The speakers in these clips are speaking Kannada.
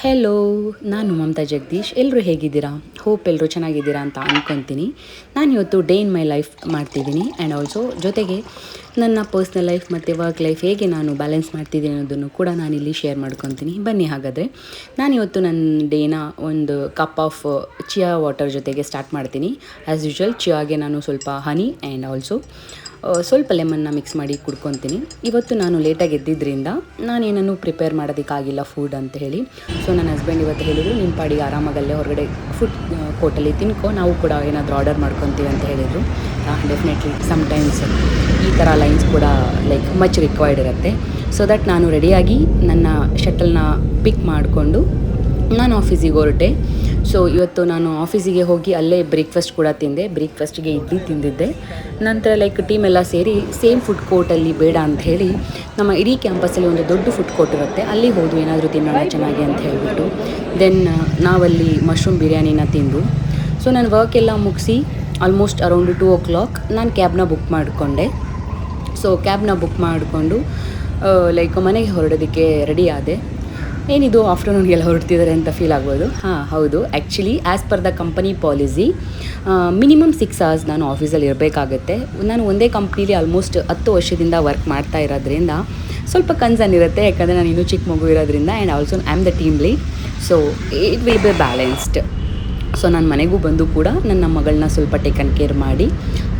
ಹೆಲೋ, ನಾನು ಮಮತಾ ಜಗದೀಶ್. ಎಲ್ಲರೂ ಹೇಗಿದ್ದೀರಾ? ಹೋಪ್ ಎಲ್ಲರೂ ಚೆನ್ನಾಗಿದ್ದೀರಾ ಅಂತ ಅಂದ್ಕೊತೀನಿ. ನಾನು ಇವತ್ತು ಡೇ ಇನ್ ಮೈ ಲೈಫ್ ಮಾಡ್ತಿದ್ದೀನಿ ಆ್ಯಂಡ್ ಆಲ್ಸೋ ಜೊತೆಗೆ ನನ್ನ ಪರ್ಸ್ನಲ್ ಲೈಫ್ ಮತ್ತು ವರ್ಕ್ ಲೈಫ್ ಹೇಗೆ ನಾನು ಬ್ಯಾಲೆನ್ಸ್ ಮಾಡ್ತಿದ್ದೀನಿ ಅನ್ನೋದನ್ನು ಕೂಡ ನಾನಿಲ್ಲಿ ಶೇರ್ ಮಾಡ್ಕೊತೀನಿ. ಬನ್ನಿ ಹಾಗಾದರೆ ನಾನಿವತ್ತು ನನ್ನ ಡೇನ ಒಂದು ಕಪ್ ಆಫ್ ಚಿಯಾ ವಾಟರ್ ಜೊತೆಗೆ ಸ್ಟಾರ್ಟ್ ಮಾಡ್ತೀನಿ. ಆ್ಯಸ್ ಯೂಶ್ವಲ್ ಚಿಯಾಗೆ ನಾನು ಸ್ವಲ್ಪ ಹನಿ ಆ್ಯಂಡ್ ಆಲ್ಸೋ ಸ್ವಲ್ಪ ಲೆಮನ್ನ ಮಿಕ್ಸ್ ಮಾಡಿ ಕುಡ್ಕೊತೀನಿ. ಇವತ್ತು ನಾನು ಲೇಟಾಗಿ ಎದ್ದಿದ್ದರಿಂದ ನಾನೇನನ್ನು ಪ್ರಿಪೇರ್ ಮಾಡೋದಕ್ಕಾಗಿಲ್ಲ ಫುಡ್ ಅಂತ ಹೇಳಿ. ಸೊ ನನ್ನ ಹಸ್ಬೆಂಡ್ ಇವತ್ತು ಹೇಳಿದರು, ನಿಮ್ಮ ಪಾಡಿಗೆ ಆರಾಮಾಗಲ್ಲೇ ಹೊರಗಡೆ ಫುಡ್ ಕೋರ್ಟಲ್ಲಿ ತಿನ್ಕೋ, ನಾವು ಕೂಡ ಏನಾದರೂ ಆರ್ಡರ್ ಮಾಡ್ಕೊತೀವಿ ಅಂತ ಹೇಳಿದರು. ಡೆಫಿನೆಟ್ಲಿ ಸಮ್ಟೈಮ್ಸ್ ಈ ಥರ ಲೈನ್ಸ್ ಕೂಡ ಲೈಕ್ ಮಚ್ ರಿಕ್ವೈರ್ಡ್ ಇರುತ್ತೆ. ಸೊ ದಟ್ ನಾನು ರೆಡಿಯಾಗಿ ನನ್ನ ಶಟಲ್ನ ಪಿಕ್ ಮಾಡಿಕೊಂಡು ನಾನು ಆಫೀಸಿಗೆ ಹೊರಟೆ. ಸೊ ಇವತ್ತು ನಾನು ಆಫೀಸಿಗೆ ಹೋಗಿ ಅಲ್ಲೇ ಬ್ರೇಕ್ಫಾಸ್ಟ್ ಕೂಡ ತಿಂದೆ. ಬ್ರೇಕ್ಫಾಸ್ಟಿಗೆ ಇಡ್ಲಿ ತಿಂದಿದ್ದೆ. ನಂತರ ಲೈಕ್ ಟೀಮ್ ಎಲ್ಲ ಸೇರಿ ಸೇಮ್ ಫುಡ್ ಕೋರ್ಟಲ್ಲಿ ಬೇಡ ಅಂತ ಹೇಳಿ ನಮ್ಮ ಇಡೀ ಕ್ಯಾಂಪಸ್ಸಲ್ಲಿ ಒಂದು ದೊಡ್ಡ ಫುಡ್ ಕೋರ್ಟ್ ಇರುತ್ತೆ, ಅಲ್ಲಿ ಹೋದ್ವು ಏನಾದರೂ ತಿನ್ನೋಣ ಚೆನ್ನಾಗಿ ಅಂತ ಹೇಳಿಬಿಟ್ಟು. ದೆನ್ ನಾವಲ್ಲಿ ಮಶ್ರೂಮ್ ಬಿರಿಯಾನಿನ ತಿಂದು ಸೊ ನಾನು ವರ್ಕ್ ಎಲ್ಲ ಮುಗಿಸಿ ಆಲ್ಮೋಸ್ಟ್ ಅರೌಂಡ್ 2 o'clock ನಾನು ಕ್ಯಾಬ್ನ ಬುಕ್ ಮಾಡಿಕೊಂಡೆ. ಸೊ ಕ್ಯಾಬ್ನ ಬುಕ್ ಮಾಡಿಕೊಂಡು ಲೈಕ್ ಮನೆಗೆ ಹೊರಡೋದಕ್ಕೆ ರೆಡಿ ಆದೆ. ಏನಿದು ಆಫ್ಟರ್ನೂನ್ಗೆಲ್ಲ ಹೊರಡ್ತಿದ್ದಾರೆ ಅಂತ ಫೀಲ್ ಆಗ್ಬೋದು. ಹೌದು, actually as per the company policy minimum 6 hours ನಾನು ಆಫೀಸಲ್ಲಿ ಇರಬೇಕಾಗತ್ತೆ. ನಾನು ಒಂದೇ ಕಂಪ್ನೀಲಿ ಆಲ್ಮೋಸ್ಟ್ 10 ವರ್ಷದಿಂದ ವರ್ಕ್ ಮಾಡ್ತಾ ಇರೋದ್ರಿಂದ ಸ್ವಲ್ಪ ಕನ್ಸರ್ನ್ ಇರುತ್ತೆ, ಯಾಕಂದರೆ ನಾನು ಇನ್ನೂ ಚಿಕ್ಕ ಮಗು ಇರೋದ್ರಿಂದ and also I am the team lead. So it will be balanced. So ನಾನು ಮನೆಗೂ ಬಂದು ಕೂಡ ನನ್ನ ಮಗಳನ್ನ ಸ್ವಲ್ಪ ಟೇಕನ್ ಕೇರ್ ಮಾಡಿ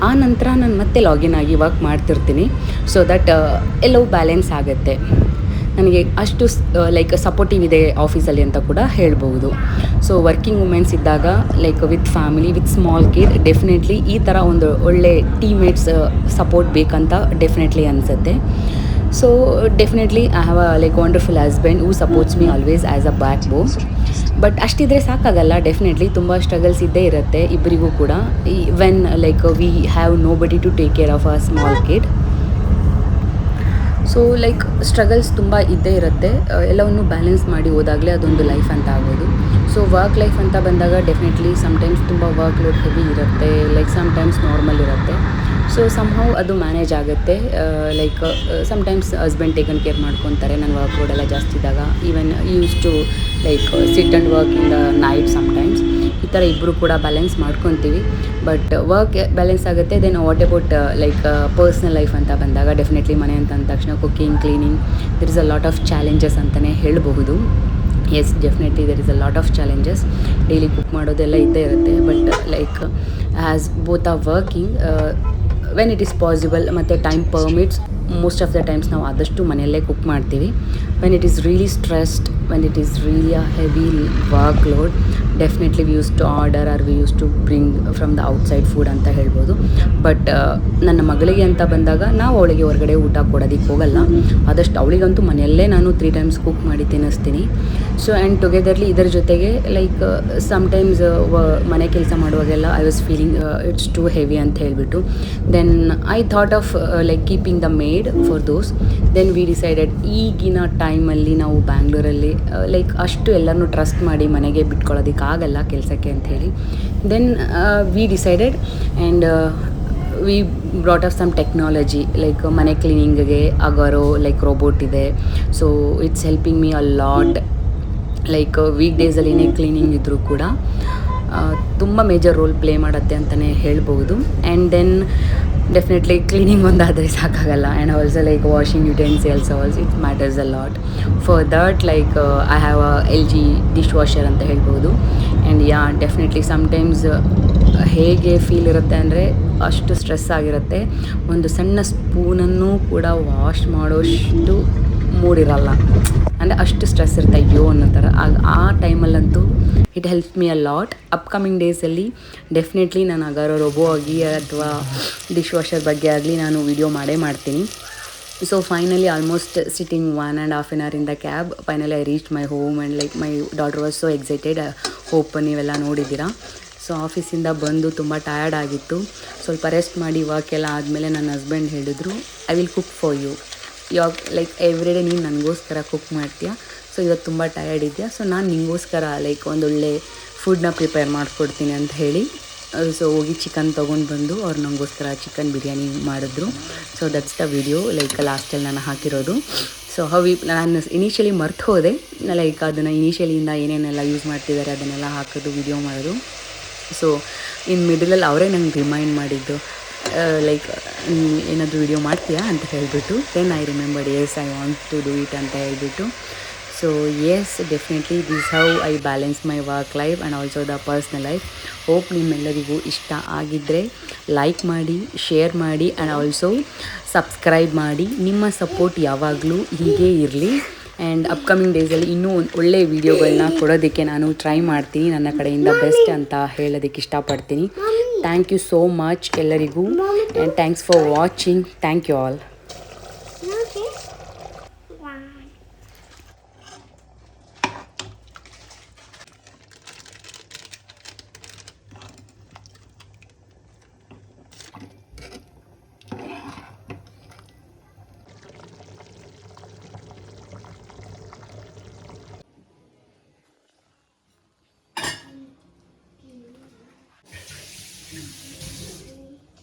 ಆ ನಂತರ ನಾನು ಮತ್ತೆ ಲಾಗಿನ್ ಆಗಿ ವರ್ಕ್ ಮಾಡ್ತಿರ್ತೀನಿ. ಸೊ ದಟ್ ಎಲ್ಲವೂ ಬ್ಯಾಲೆನ್ಸ್ ಆಗುತ್ತೆ. ನನಗೆ ಅಷ್ಟು ಲೈಕ್ ಸಪೋರ್ಟಿವ್ ಇದೆ ಆಫೀಸಲ್ಲಿ ಅಂತ ಕೂಡ ಹೇಳ್ಬೋದು. ಸೊ ವರ್ಕಿಂಗ್ ವುಮೆನ್ಸ್ ಇದ್ದಾಗ like with family with small kid definitely ಈ ಥರ ಒಂದು ಒಳ್ಳೆ ಟೀಮ್ಮೇಟ್ಸ್ ಸಪೋರ್ಟ್ ಬೇಕಂತ ಡೆಫಿನೆಟ್ಲಿ ಅನಿಸುತ್ತೆ. So definitely I have a like wonderful husband who supports me always as a backbone. But ಅಷ್ಟಿದ್ರೆ ಸಾಕಾಗಲ್ಲ, ಡೆಫಿನೆಟ್ಲಿ ತುಂಬ ಸ್ಟ್ರಗಲ್ಸ್ ಇದ್ದೇ ಇರುತ್ತೆ ಇಬ್ಬರಿಗೂ ಕೂಡ. When like we have nobody to take care of a small kid. So like struggles ತುಂಬ ಇದ್ದೇ ಇರುತ್ತೆ. ಎಲ್ಲವನ್ನು ಬ್ಯಾಲೆನ್ಸ್ ಮಾಡಿ ಹೋದಾಗಲೇ ಅದೊಂದು ಲೈಫ್ ಅಂತ ಆಗೋದು. ಸೊ ವರ್ಕ್ ಲೈಫ್ ಅಂತ ಬಂದಾಗ ಡೆಫಿನೆಟ್ಲಿ ಸಮ್ಟೈಮ್ಸ್ ತುಂಬ ವರ್ಕ್ ಲೋಡ್ ಹೆವಿ ಇರುತ್ತೆ, ಲೈಕ್ ಸಮ್ಟೈಮ್ಸ್ ನಾರ್ಮಲ್ ಇರುತ್ತೆ. ಸೊ ಸಮ್ಹೌ ಅದು ಮ್ಯಾನೇಜ್ ಆಗುತ್ತೆ. Like sometimes husband taken care ಮಾಡ್ಕೊತಾರೆ ನನ್ನ ವರ್ಕ್ ಲೋಡ್ ಎಲ್ಲ ಜಾಸ್ತಿ ಇದ್ದಾಗ. Even use to like sit and work in the night sometimes. ಈ ಥರ ಇಬ್ಬರು ಕೂಡ ಬ್ಯಾಲೆನ್ಸ್ ಮಾಡ್ಕೊತೀವಿ. ಬಟ್ ವರ್ಕ್ ಬ್ಯಾಲೆನ್ಸ್ ಆಗುತ್ತೆ. Then what about like personal life ಅಂತ ಬಂದಾಗ ಡೆಫಿನೆಟ್ಲಿ ಮನೆ ಅಂತ ಅಂದ ತಕ್ಷಣ cooking, cleaning, there is a lot of challenges ಅಂತಲೇ ಹೇಳಬಹುದು. Yes, definitely there is a lot of challenges. Daily cook ಮಾಡೋದೆಲ್ಲ ಇದ್ದೇ ಇರುತ್ತೆ. But like as both are working, when it is possible ಮತ್ತು time permits, most of the times ನಾವು ಆದಷ್ಟು ಮನೆಯಲ್ಲೇ ಕುಕ್ ಮಾಡ್ತೀವಿ. When it is really stressed, when it is really a heavy work load, definitely we use to order or we use to bring from the outside food ಅಂತ ಹೇಳ್ಬೋದು. ಬಟ್ ನನ್ನ ಮಗಳಿಗೆ ಅಂತ ಬಂದಾಗ ನಾವು ಅವಳಿಗೆ ಹೊರಗಡೆ ಊಟ ಕೊಡೋದಕ್ಕೆ ಹೋಗಲ್ಲ. ಆದಷ್ಟು ಅವಳಿಗಂತೂ ಮನೆಯಲ್ಲೇ ನಾನು 3 times ಕುಕ್ ಮಾಡಿ ತಿನ್ನಿಸ್ತೀನಿ. ಸೊ ಆ್ಯಂಡ್ ಟುಗೆದರ್ಲಿ ಇದರ ಜೊತೆಗೆ ಲೈಕ್ ಸಮ್ಟೈಮ್ಸ್ ಮನೆ ಕೆಲಸ ಮಾಡುವಾಗೆಲ್ಲ I was feeling it's too heavy ಅಂತ ಹೇಳಿಬಿಟ್ಟು then I thought of like keeping the maid for those. Then we decided ಈಗಿನ ಟೈಮಲ್ಲಿ ನಾವು ಬ್ಯಾಂಗ್ಳೂರಲ್ಲಿ ಲೈಕ್ ಅಷ್ಟು ಎಲ್ಲರನ್ನೂ ಟ್ರಸ್ಟ್ ಮಾಡಿ ಮನೆಗೆ ಬಿಟ್ಕೊಳ್ಳೋದಕ್ಕಾಗಲ್ಲ ಕೆಲಸಕ್ಕೆ ಅಂಥೇಳಿ. Then we decided and we brought of some technology like ಮನೆ ಕ್ಲೀನಿಂಗ್ಗೆ ಅಗಾರೋ ಲೈಕ್ ರೋಬೋಟ್ ಇದೆ. So it's helping me a lot. Like week ಡೇಸಲ್ಲಿ ಏನೇ ಕ್ಲೀನಿಂಗ್ ಇದ್ದರೂ ಕೂಡ ತುಂಬ ಮೇಜರ್ ರೋಲ್ ಪ್ಲೇ ಮಾಡುತ್ತೆ ಅಂತಲೇ ಹೇಳ್ಬೋದು. ಆ್ಯಂಡ್ ದೆನ್ ಡೆಫಿನೆಟ್ಲಿ ಕ್ಲೀನಿಂಗ್ ಒಂದಾದರೆ ಸಾಕಾಗಲ್ಲ. And also like washing utensils also it matters a lot. For that like I have a LG dish washer ಅಂತ ಹೇಳ್ಬೋದು. ಆ್ಯಂಡ್ ಯಾ ಡೆಫಿನೆಟ್ಲಿ ಸಮ್ಟೈಮ್ಸ್ ಹೇಗೆ ಫೀಲ್ ಇರುತ್ತೆ ಅಂದರೆ ಅಷ್ಟು ಸ್ಟ್ರೆಸ್ ಆಗಿರುತ್ತೆ, ಒಂದು ಸಣ್ಣ ಸ್ಪೂನನ್ನು ಕೂಡ ವಾಶ್ ಮಾಡೋಷ್ಟು ಮೂಡಿರಲ್ಲ. ಅಂದರೆ ಅಷ್ಟು ಸ್ಟ್ರೆಸ್ ಇರುತ್ತೆ ಅಯ್ಯೋ ಅನ್ನೋ ಥರ. ಆ ಟೈಮಲ್ಲಂತೂ it helps me a lot. Upcoming ಡೇಸಲ್ಲಿ ಡೆಫಿನೆಟ್ಲಿ ನಾನು ಅಗಾರೋ ರೋಬೋ ಆಗಿ ಅಥವಾ ಡಿಶ್ ವಾಷರ್ ಬಗ್ಗೆ ಆಗಲಿ ನಾನು ವಿಡಿಯೋ ಮಾಡೇ ಮಾಡ್ತೀನಿ. So finally almost sitting 1.5 hour in the cab. Finally I reach my home and like my daughter was so excited. Hope ನೀವೆಲ್ಲ ನೋಡಿದ್ದೀರಾ. ಸೊ ಆಫೀಸಿಂದ ಬಂದು ತುಂಬ ಟಯರ್ಡ್ ಆಗಿತ್ತು. ಸ್ವಲ್ಪ ರೆಸ್ಟ್ ಮಾಡಿ ವರ್ಕ್ ಎಲ್ಲ ಆದಮೇಲೆ ನನ್ನ ಹಸ್ಬೆಂಡ್ ಹೇಳಿದ್ರು, I will cook for you. ಇವಾಗ ಲೈಕ್ ಎವ್ರಿ ಡೇ ನೀನು ನನಗೋಸ್ಕರ ಕುಕ್ ಮಾಡ್ತೀಯಾ, ಸೊ ಇವತ್ತು ತುಂಬ ಟಯರ್ಡ್ ಇದೆಯಾ, ಸೊ ನಾನು ನಿಮಗೋಸ್ಕರ ಲೈಕ್ ಒಂದೊಳ್ಳೆ ಫುಡ್ನ ಪ್ರಿಪೇರ್ ಮಾಡಿಕೊಡ್ತೀನಿ ಅಂತ ಹೇಳಿ ಸೊ ಹೋಗಿ ಚಿಕನ್ ತೊಗೊಂಡು ಬಂದು ಅವ್ರು ನನಗೋಸ್ಕರ ಚಿಕನ್ ಬಿರಿಯಾನಿ ಮಾಡಿದ್ರು. So that's the video like ಲಾಸ್ಟಲ್ಲಿ ನಾನು ಹಾಕಿರೋದು. ಸೊ ನಾನು ಇನಿಷಿಯಲಿ ಮರ್ತು ಹೋದೆ, ಲೈಕ್ ಅದನ್ನು ಇನಿಷಿಯಲಿಯಿಂದ ಏನೇನೆಲ್ಲ ಯೂಸ್ ಮಾಡ್ತಿದ್ದಾರೆ ಅದನ್ನೆಲ್ಲ ಹಾಕೋದು ವಿಡಿಯೋ ಮಾಡೋದು. ಸೊ ಇನ್ ಮಿಡಲಲ್ಲಿ ಅವರೇ ನಂಗೆ ರಿಮೈಂಡ್ ಮಾಡಿದ್ದು, ಲೈಕ್ ಏನಾದರೂ ವಿಡಿಯೋ ಮಾಡ್ತೀಯಾ ಅಂತ ಹೇಳಿಬಿಟ್ಟು. Then I remembered, yes I want to do it ಅಂತ ಹೇಳಿಬಿಟ್ಟು. So yes, definitely this how I balance my work life and also the personal life. Hope ನಿಮ್ಮೆಲ್ಲರಿಗೂ ಇಷ್ಟ ಆಗಿದ್ದರೆ ಲೈಕ್ ಮಾಡಿ, ಶೇರ್ ಮಾಡಿ ಆ್ಯಂಡ್ ಆಲ್ಸೋ ಸಬ್ಸ್ಕ್ರೈಬ್ ಮಾಡಿ. ನಿಮ್ಮ ಸಪೋರ್ಟ್ ಯಾವಾಗಲೂ ಹೀಗೇ ಇರಲಿ. ಆ್ಯಂಡ್ ಅಪ್ಕಮಿಂಗ್ ಡೇಸಲ್ಲಿ ಇನ್ನೂ ಒಳ್ಳೆಯ ವೀಡಿಯೋಗಳನ್ನ ಕೊಡೋದಕ್ಕೆ ನಾನು ಟ್ರೈ ಮಾಡ್ತೀನಿ, ನನ್ನ ಕಡೆಯಿಂದ ಬೆಸ್ಟ್ ಅಂತ ಹೇಳೋದಕ್ಕೆ ಇಷ್ಟಪಡ್ತೀನಿ. ಥ್ಯಾಂಕ್ ಯು ಸೋ ಮಚ್ ಎಲ್ಲರಿಗೂ, and thanks for watching. Thank you all.